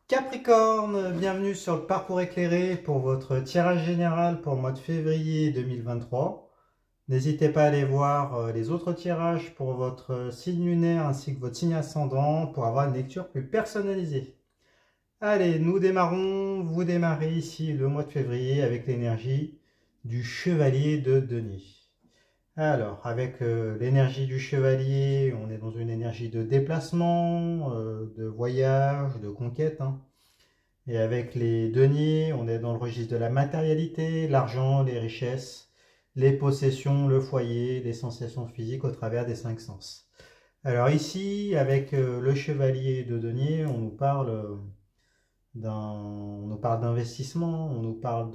Capricorne, bienvenue sur le parcours éclairé pour votre tirage général pour le mois de février 2023. N'hésitez pas à aller voir les autres tirages pour votre signe lunaire ainsi que votre signe ascendant pour avoir une lecture plus personnalisée. Allez, nous démarrons, vous démarrez ici le mois de février avec l'énergie du chevalier de denier. Alors, avec l'énergie du chevalier, on est dans une énergie de déplacement, de voyage, de conquête, hein. Et avec les deniers, on est dans le registre de la matérialité, l'argent, les richesses, les possessions, le foyer, les sensations physiques au travers des cinq sens. Alors ici, avec le chevalier de denier, on nous parle d'investissement, on nous parle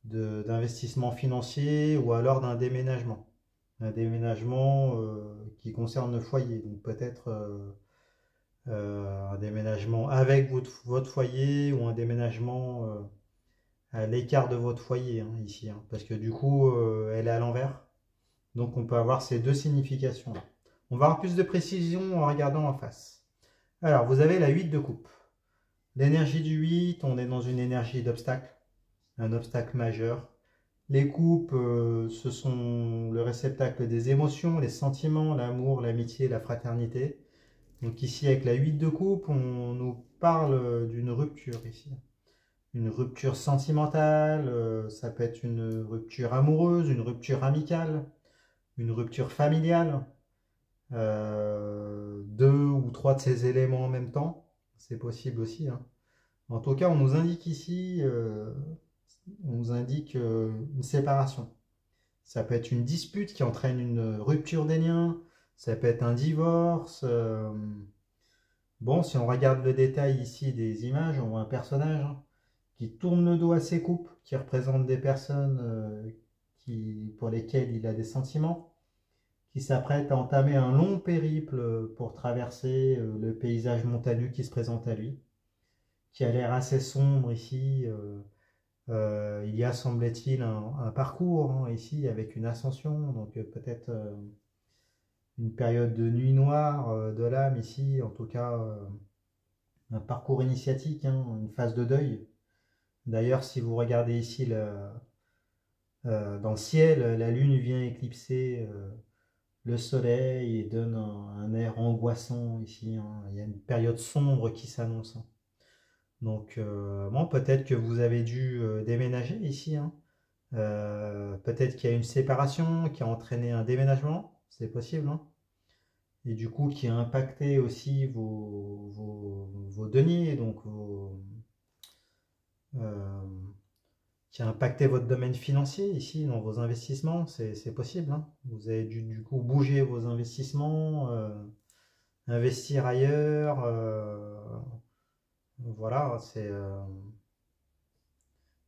d'investissement financier ou alors d'un déménagement. Un déménagement qui concerne le foyer. Donc peut-être un déménagement avec votre foyer ou un déménagement à l'écart de votre foyer, hein, ici. Hein, parce que du coup, elle est à l'envers. Donc on peut avoir ces deux significations. On va avoir plus de précision en regardant en face. Alors, vous avez la 8 de coupe. L'énergie du 8, on est dans une énergie d'obstacle, un obstacle majeur. Les coupes, ce sont le réceptacle des émotions, les sentiments, l'amour, l'amitié, la fraternité. Donc ici, avec la 8 de coupe, on nous parle d'une rupture ici. Une rupture sentimentale, ça peut être une rupture amoureuse, une rupture amicale, une rupture familiale. Deux ou trois de ces éléments en même temps, c'est possible aussi, hein. En tout cas, on nous indique ici, on nous indique une séparation. Ça peut être une dispute qui entraîne une rupture des liens, ça peut être un divorce. Bon, si on regarde le détail ici des images, on voit un personnage, hein, qui tourne le dos à ses coupes, qui représente des personnes pour lesquelles il a des sentiments, qui s'apprête à entamer un long périple pour traverser le paysage montagneux qui se présente à lui, qui a l'air assez sombre ici. Il y a, semble-t-il, un parcours, hein, ici avec une ascension, donc peut-être une période de nuit noire de l'âme ici, en tout cas un parcours initiatique, hein, une phase de deuil. D'ailleurs, si vous regardez ici dans le ciel, la lune vient éclipser le soleil et donne un air angoissant ici, hein. Il y a une période sombre qui s'annonce, hein. Donc, bon, peut-être que vous avez dû déménager ici, hein. Peut-être qu'il y a une séparation qui a entraîné un déménagement, c'est possible, hein. Et du coup, qui a impacté aussi vos deniers, donc euh, qui a impacté votre domaine financier ici dans vos investissements, c'est possible, hein. Vous avez dû du coup bouger vos investissements, investir ailleurs, voilà,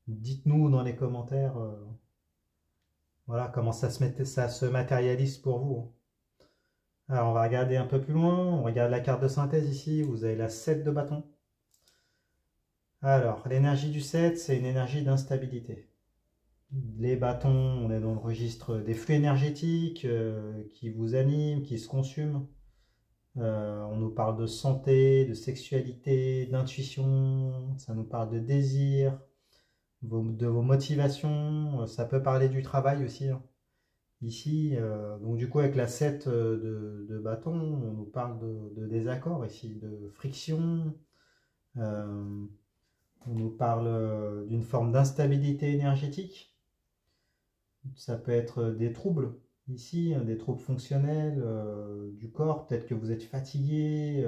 dites-nous dans les commentaires, voilà comment ça se matérialise pour vous. Alors on va regarder un peu plus loin, on regarde la carte de synthèse ici, vous avez la 7 de bâton. Alors l'énergie du 7, c'est une énergie d'instabilité. Les bâtons, on est dans le registre des flux énergétiques qui vous animent, qui se consument. On nous parle de santé, de sexualité, d'intuition, ça nous parle de désir, de vos motivations, ça peut parler du travail aussi, hein. Ici, donc du coup avec la 7 de bâton, on nous parle de désaccord ici, de friction, euh, on nous parle d'une forme d'instabilité énergétique. Ça peut être des troubles ici, hein, des troubles fonctionnels du corps. Peut-être que vous êtes fatigué.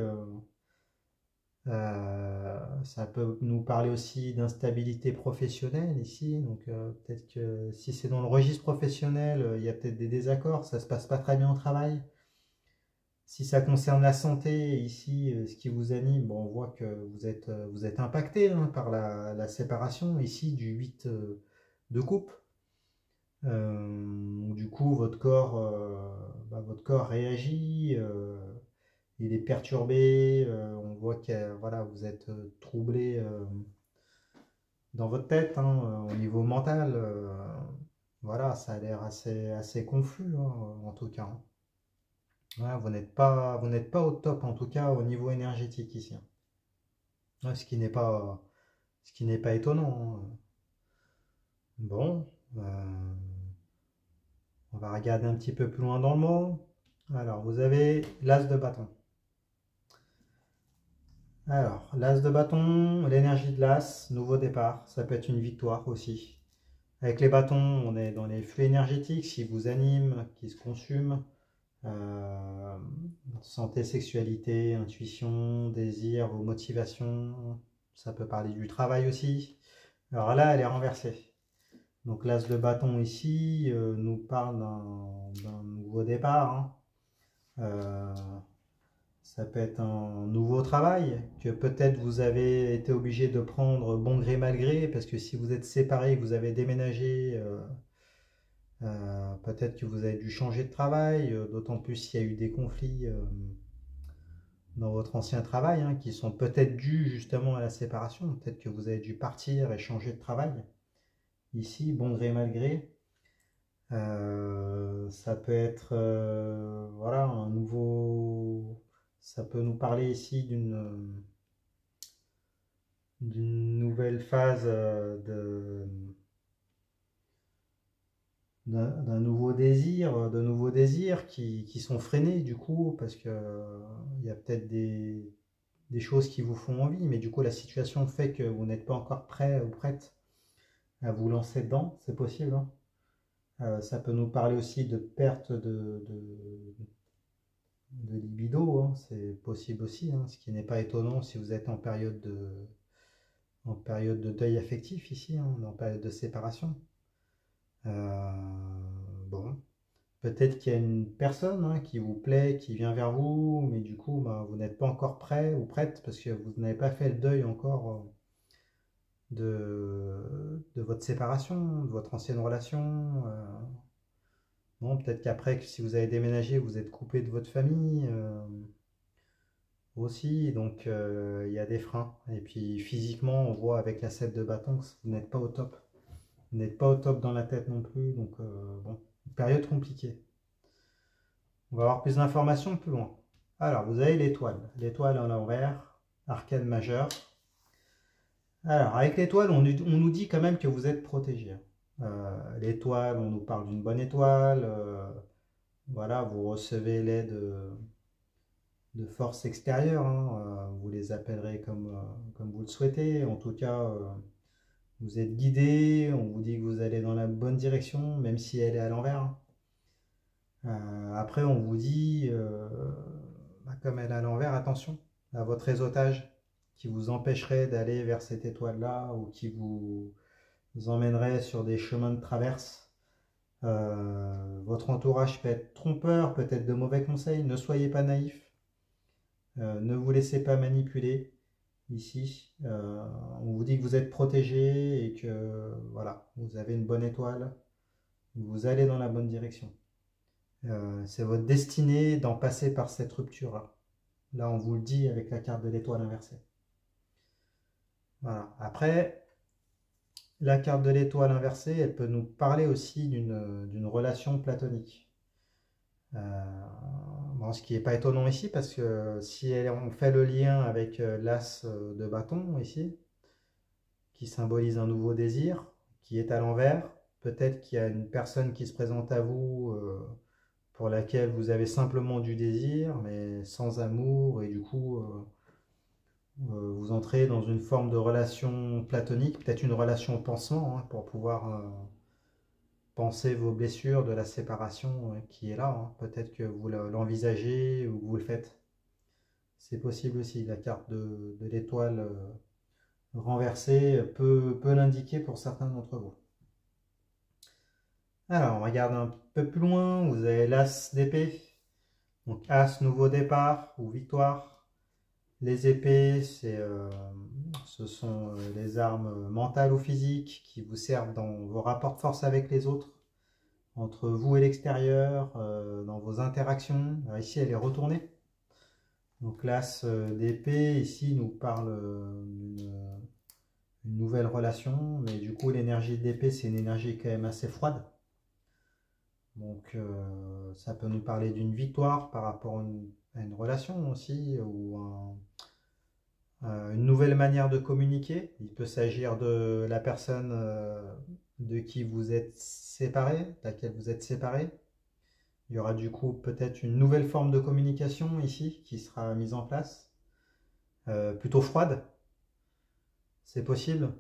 Ça peut nous parler aussi d'instabilité professionnelle ici. Donc peut-être que si c'est dans le registre professionnel, il y a peut-être des désaccords. Ça se passe pas très bien au travail. Si ça concerne la santé, ici, ce qui vous anime, bon, on voit que vous êtes impacté, hein, par la séparation ici du 8 de coupe. Du coup, votre corps réagit, il est perturbé, on voit que voilà, vous êtes troublé dans votre tête, hein, au niveau mental. Voilà, ça a l'air assez confus, hein, en tout cas, hein. Voilà, vous n'êtes pas au top, en tout cas, au niveau énergétique ici, hein. Ouais, ce qui n'est pas étonnant, hein. Bon, on va regarder un petit peu plus loin dans le mot. Alors, vous avez l'as de bâton. Alors, l'as de bâton, l'énergie de l'as, nouveau départ, ça peut être une victoire aussi. Avec les bâtons, on est dans les flux énergétiques, qui vous animent, qui se consument. Euh, Santé, sexualité, intuition, désir, vos motivations. Ça peut parler du travail aussi. Alors là, elle est renversée. Donc l'as de bâton ici nous parle d'un nouveau départ, hein. Euh, Ça peut être un nouveau travail que peut-être vous avez été obligé de prendre bon gré mal gré, parce que si vous êtes séparés, que vous avez déménagé, peut-être que vous avez dû changer de travail, d'autant plus s'il y a eu des conflits dans votre ancien travail, hein, qui sont peut-être dus justement à la séparation. Peut-être que vous avez dû partir et changer de travail. Ici, bon gré mal gré. Ça peut être voilà, un nouveau. Ça peut nous parler ici d'une nouvelle phase d'un nouveau désir, de nouveaux désirs qui sont freinés du coup, parce que il y a peut-être des choses qui vous font envie, mais du coup la situation fait que vous n'êtes pas encore prêt ou prête à vous lancer dedans, c'est possible, hein. Ça peut nous parler aussi de perte de libido, hein, c'est possible aussi, hein, ce qui n'est pas étonnant si vous êtes en période de deuil affectif ici, hein, en période de séparation. Bon, peut-être qu'il y a une personne, hein, qui vous plaît, qui vient vers vous, mais du coup, bah, vous n'êtes pas encore prêt ou prête parce que vous n'avez pas fait le deuil encore de votre séparation, de votre ancienne relation. Bon, peut-être qu'après, si vous avez déménagé, vous êtes coupé de votre famille aussi, donc il y a des freins. Et puis physiquement, on voit avec la 7 de bâton que vous n'êtes pas au top. Vous n'êtes pas au top dans la tête non plus, donc bon, une période compliquée. On va avoir plus d'informations plus loin. Alors, vous avez l'étoile en l'envers, arcane majeur. Alors, avec l'étoile, on nous dit quand même que vous êtes protégé. L'étoile, on nous parle d'une bonne étoile. Voilà, vous recevez l'aide de forces extérieures, hein. Vous les appellerez comme vous le souhaitez. En tout cas, vous êtes guidé. On vous dit que vous allez dans la bonne direction, même si elle est à l'envers. Après, on vous dit, bah, comme elle est à l'envers, attention à votre réseautage qui vous empêcherait d'aller vers cette étoile-là ou qui vous emmènerait sur des chemins de traverse. Votre entourage peut être trompeur, peut-être de mauvais conseils. Ne soyez pas naïf. Ne vous laissez pas manipuler ici. On vous dit que vous êtes protégé et que voilà, vous avez une bonne étoile. Vous allez dans la bonne direction. C'est votre destinée d'en passer par cette rupture-là. Là, on vous le dit avec la carte de l'étoile inversée. Voilà. Après, la carte de l'étoile inversée, elle peut nous parler aussi d'une relation platonique. Bon, ce qui n'est pas étonnant ici, parce que si on fait le lien avec l'as de bâton ici, qui symbolise un nouveau désir, qui est à l'envers, peut-être qu'il y a une personne qui se présente à vous pour laquelle vous avez simplement du désir, mais sans amour, et du coup, vous entrez dans une forme de relation platonique, peut-être une relation pansement, hein, pour pouvoir penser vos blessures de la séparation qui est là, hein. Peut-être que vous l'envisagez ou que vous le faites. C'est possible aussi. La carte de l'étoile renversée peut l'indiquer pour certains d'entre vous. Alors, on regarde un peu plus loin. Vous avez l'as d'épée. Donc, as, nouveau départ ou victoire. Les épées, ce sont les armes mentales ou physiques qui vous servent dans vos rapports de force avec les autres, entre vous et l'extérieur, dans vos interactions. Alors ici, elle est retournée. Donc l'as d'épée, ici, nous parle d'une nouvelle relation, mais du coup, l'énergie d'épée, c'est une énergie quand même assez froide. Donc ça peut nous parler d'une victoire par rapport à une relation aussi, ou une nouvelle manière de communiquer. Il peut s'agir de la personne de qui vous êtes séparé, laquelle vous êtes séparé. Il y aura du coup peut-être une nouvelle forme de communication ici qui sera mise en place, plutôt froide, c'est possible.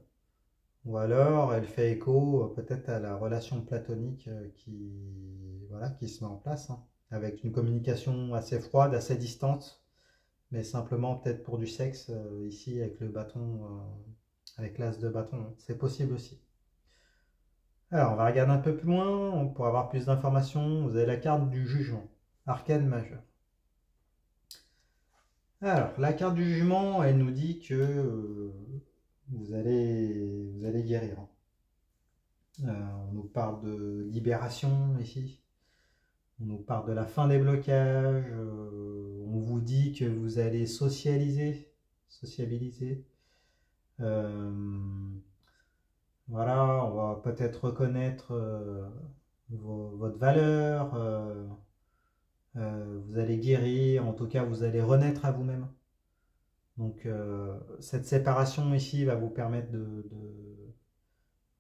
Ou alors elle fait écho peut-être à la relation platonique voilà, qui se met en place, hein, avec une communication assez froide, assez distante, mais simplement peut-être pour du sexe ici avec le bâton, avec l'as de bâton, hein. C'est possible aussi. Alors on va regarder un peu plus loin pour avoir plus d'informations. Vous avez la carte du jugement, arcane majeur. Alors la carte du jugement, elle nous dit que vous allez guérir, hein. On nous parle de libération ici. On nous parle de la fin des blocages. On vous dit que vous allez sociabiliser. Euh, voilà, on va peut-être reconnaître votre valeur. Vous allez guérir. En tout cas, vous allez renaître à vous-même. Donc, cette séparation ici va vous permettre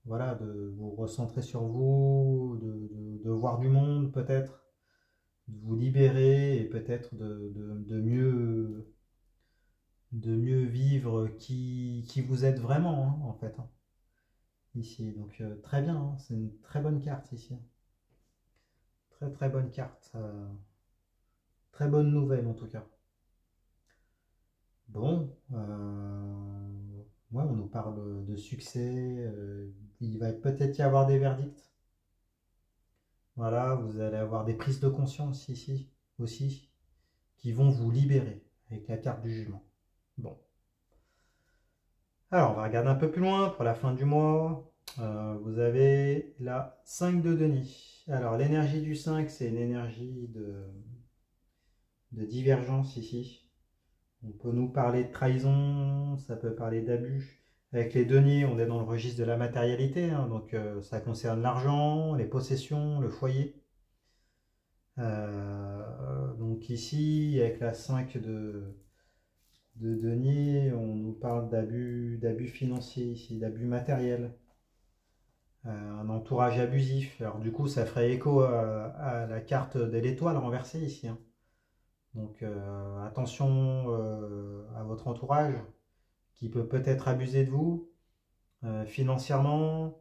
voilà, de vous recentrer sur vous, de voir du monde peut-être, de vous libérer et peut-être de mieux vivre qui vous êtes vraiment, hein, en fait, hein, ici. Donc très bien, hein, c'est une très bonne carte ici. Très très bonne carte. Très bonne nouvelle en tout cas. Bon, ouais, on nous parle de succès. Il va peut-être y avoir des verdicts. Voilà, vous allez avoir des prises de conscience ici aussi qui vont vous libérer avec la carte du jugement. Bon. Alors, on va regarder un peu plus loin pour la fin du mois. Vous avez la 5 de Denis. Alors, l'énergie du 5, c'est une énergie de divergence ici. On peut nous parler de trahison, ça peut parler d'abus. Avec les deniers, on est dans le registre de la matérialité, hein, donc ça concerne l'argent, les possessions, le foyer. Donc ici, avec la 5 de deniers, on nous parle d'abus financiers ici, d'abus matériels, un entourage abusif. Alors du coup, ça ferait écho à la carte de l'étoile renversée ici, hein. Donc attention à votre entourage qui peut peut-être abuser de vous financièrement,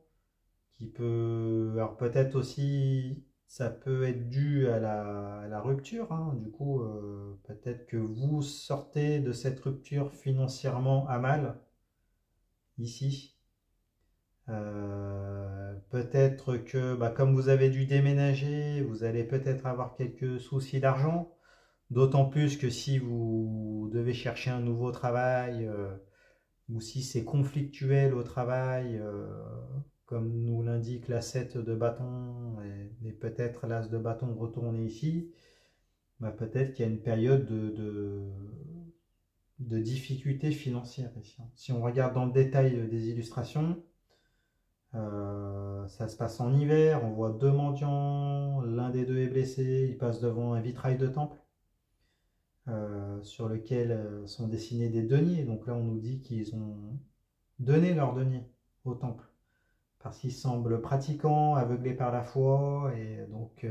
qui peut, alors peut-être aussi, ça peut être dû à la rupture, hein. Du coup, peut-être que vous sortez de cette rupture financièrement à mal ici. Peut-être que, bah, comme vous avez dû déménager, vous allez peut-être avoir quelques soucis d'argent. D'autant plus que si vous devez chercher un nouveau travail, ou si c'est conflictuel au travail, comme nous l'indique la 7 de bâton et peut-être l'as de bâton retourné ici, bah peut-être qu'il y a une période de difficulté financière ici. Si on regarde dans le détail des illustrations, ça se passe en hiver, on voit deux mendiants, l'un des deux est blessé, il passe devant un vitrail de temple. Sur lequel sont dessinés des deniers. Donc là, on nous dit qu'ils ont donné leurs deniers au temple parce qu'ils semblent pratiquants, aveuglés par la foi, et donc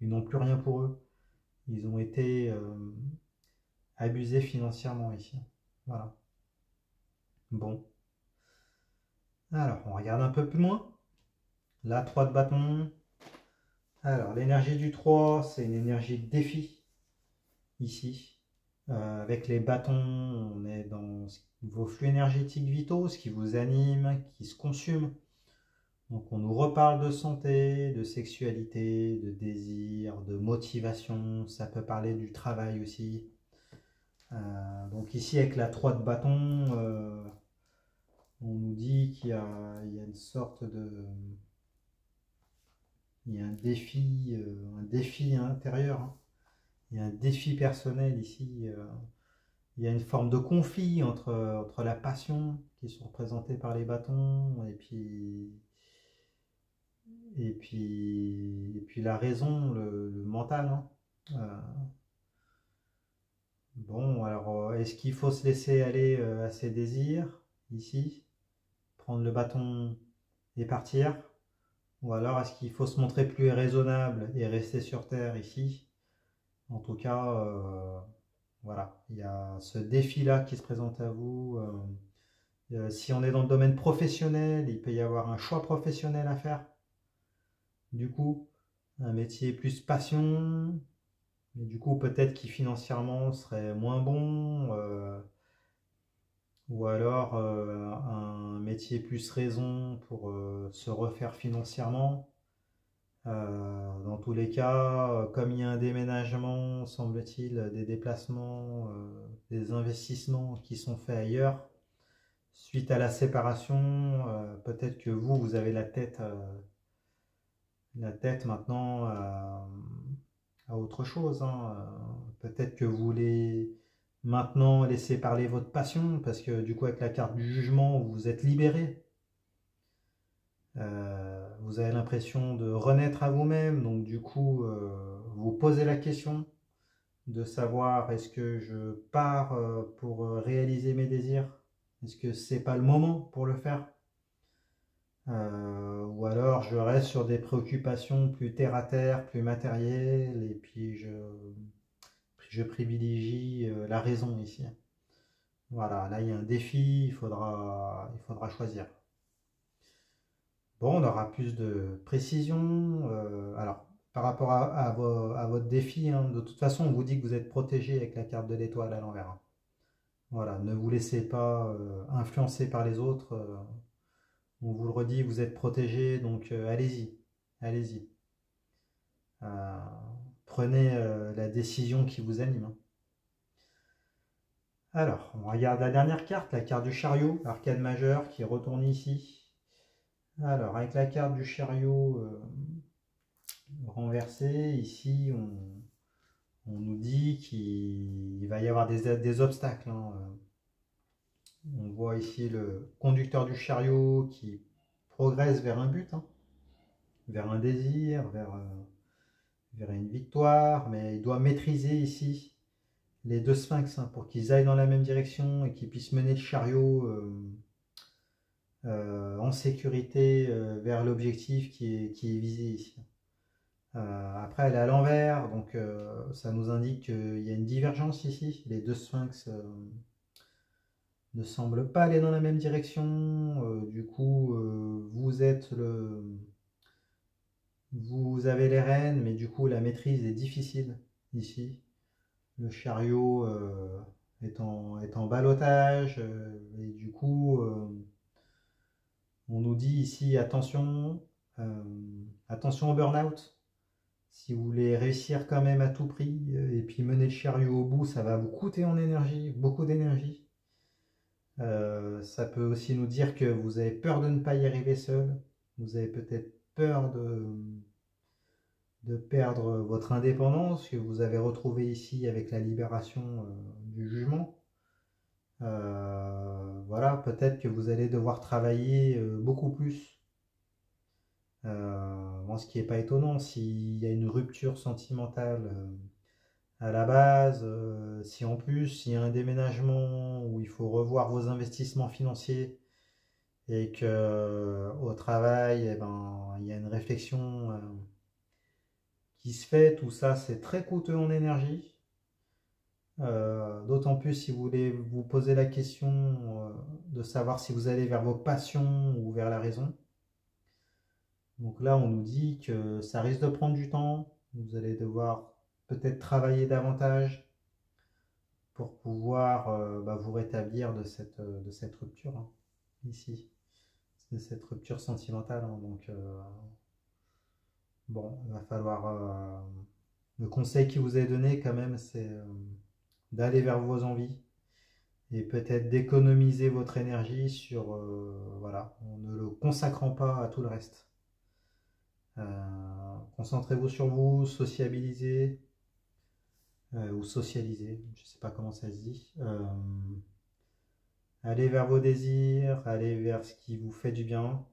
ils n'ont plus rien pour eux. Ils ont été abusés financièrement ici. Voilà. Bon. Alors, on regarde un peu plus loin. La 3 de bâton. Alors, l'énergie du 3, c'est une énergie de défi ici. Avec les bâtons, on est dans vos flux énergétiques vitaux, ce qui vous anime, qui se consume. Donc on nous reparle de santé, de sexualité, de désir, de motivation. Ça peut parler du travail aussi. Donc ici avec la 3 de bâton, on nous dit il y a une sorte de... Il y a un défi intérieur, hein. Il y a un défi personnel ici. Il y a une forme de conflit entre la passion qui sont représentées par les bâtons et puis la raison, le mental, hein. Bon, alors, est-ce qu'il faut se laisser aller à ses désirs, ici, prendre le bâton et partir? Ou alors est-ce qu'il faut se montrer plus raisonnable et rester sur Terre, ici? En tout cas, voilà, il y a ce défi-là qui se présente à vous. Si on est dans le domaine professionnel, il peut y avoir un choix professionnel à faire. Du coup, un métier plus passion, mais du coup peut-être qui financièrement serait moins bon, ou alors un métier plus raison pour se refaire financièrement. Dans tous les cas, comme il y a un déménagement, semble-t-il, des déplacements, des investissements qui sont faits ailleurs, suite à la séparation, peut-être que vous avez la tête maintenant à autre chose, hein. Peut-être que vous voulez maintenant laisser parler votre passion, parce que du coup avec la carte du jugement, vous êtes libéré. Vous avez l'impression de renaître à vous-même, donc du coup vous posez la question de savoir est-ce que je pars pour réaliser mes désirs, est-ce que c'est pas le moment pour le faire. Ou alors je reste sur des préoccupations plus terre à terre, plus matérielles, et puis je privilégie la raison ici. Voilà, là il y a un défi, il faudra choisir. Bon, on aura plus de précision. Alors, par rapport à votre défi, hein, de toute façon, on vous dit que vous êtes protégé avec la carte de l'étoile à l'envers, hein. Voilà, ne vous laissez pas influencer par les autres. On vous le redit, vous êtes protégé, donc allez-y, allez-y. Euh, Prenez la décision qui vous anime, hein. Alors, on regarde la dernière carte, la carte du chariot, arcade majeur, qui retourne ici. Alors, avec la carte du chariot renversée, ici, on nous dit qu'il va y avoir des obstacles, hein. On voit ici le conducteur du chariot qui progresse vers un but, hein, vers un désir, vers une victoire, mais il doit maîtriser ici les deux sphinx, hein, pour qu'ils aillent dans la même direction et qu'ils puissent mener le chariot en sécurité vers l'objectif qui est visé ici. Après, elle est à l'envers, donc ça nous indique qu'il y a une divergence ici. Les deux sphinx ne semblent pas aller dans la même direction. Du coup, vous avez les rênes, mais du coup, la maîtrise est difficile ici. Le chariot est en ballottage, et du coup, on nous dit ici euh, attention au burn-out. Si vous voulez réussir quand même à tout prix et puis mener le chariot au bout, ça va vous coûter en énergie, beaucoup d'énergie. Ça peut aussi nous dire que vous avez peur de ne pas y arriver seul. Vous avez peut-être peur de perdre votre indépendance que vous avez retrouvée ici avec la libération du jugement. Voilà, peut-être que vous allez devoir travailler beaucoup plus. Bon, ce qui n'est pas étonnant s'il y a une rupture sentimentale à la base, si en plus il y a un déménagement où il faut revoir vos investissements financiers et que au travail, eh ben, il y a une réflexion qui se fait, tout ça c'est très coûteux en énergie. D'autant plus si vous voulez vous poser la question de savoir si vous allez vers vos passions ou vers la raison. Donc là, on nous dit que ça risque de prendre du temps. Vous allez devoir peut-être travailler davantage pour pouvoir vous rétablir de cette rupture, hein, ici, de cette rupture sentimentale, hein. Donc, bon, il va falloir. Le conseil qui vous est donné, quand même, c'est d'aller vers vos envies et peut-être d'économiser votre énergie sur, voilà, en ne le consacrant pas à tout le reste. Concentrez-vous sur vous, sociabilisez ou socialiser, je ne sais pas comment ça se dit. Allez vers vos désirs, allez vers ce qui vous fait du bien.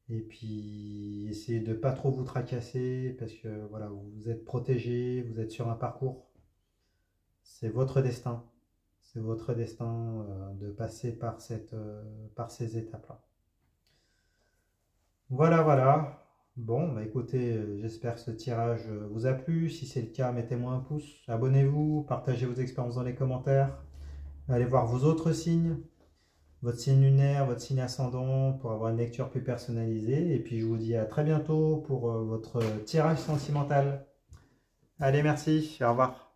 Et puis essayez de ne pas trop vous tracasser parce que voilà, vous êtes protégé, vous êtes sur un parcours. C'est votre destin. C'est votre destin de passer par ces étapes-là. Voilà, voilà. Bon, bah écoutez, j'espère que ce tirage vous a plu. Si c'est le cas, mettez-moi un pouce, abonnez-vous, partagez vos expériences dans les commentaires. Allez voir vos autres signes, votre signe lunaire, votre signe ascendant, pour avoir une lecture plus personnalisée. Et puis je vous dis à très bientôt pour votre tirage sentimental. Allez, merci, au revoir.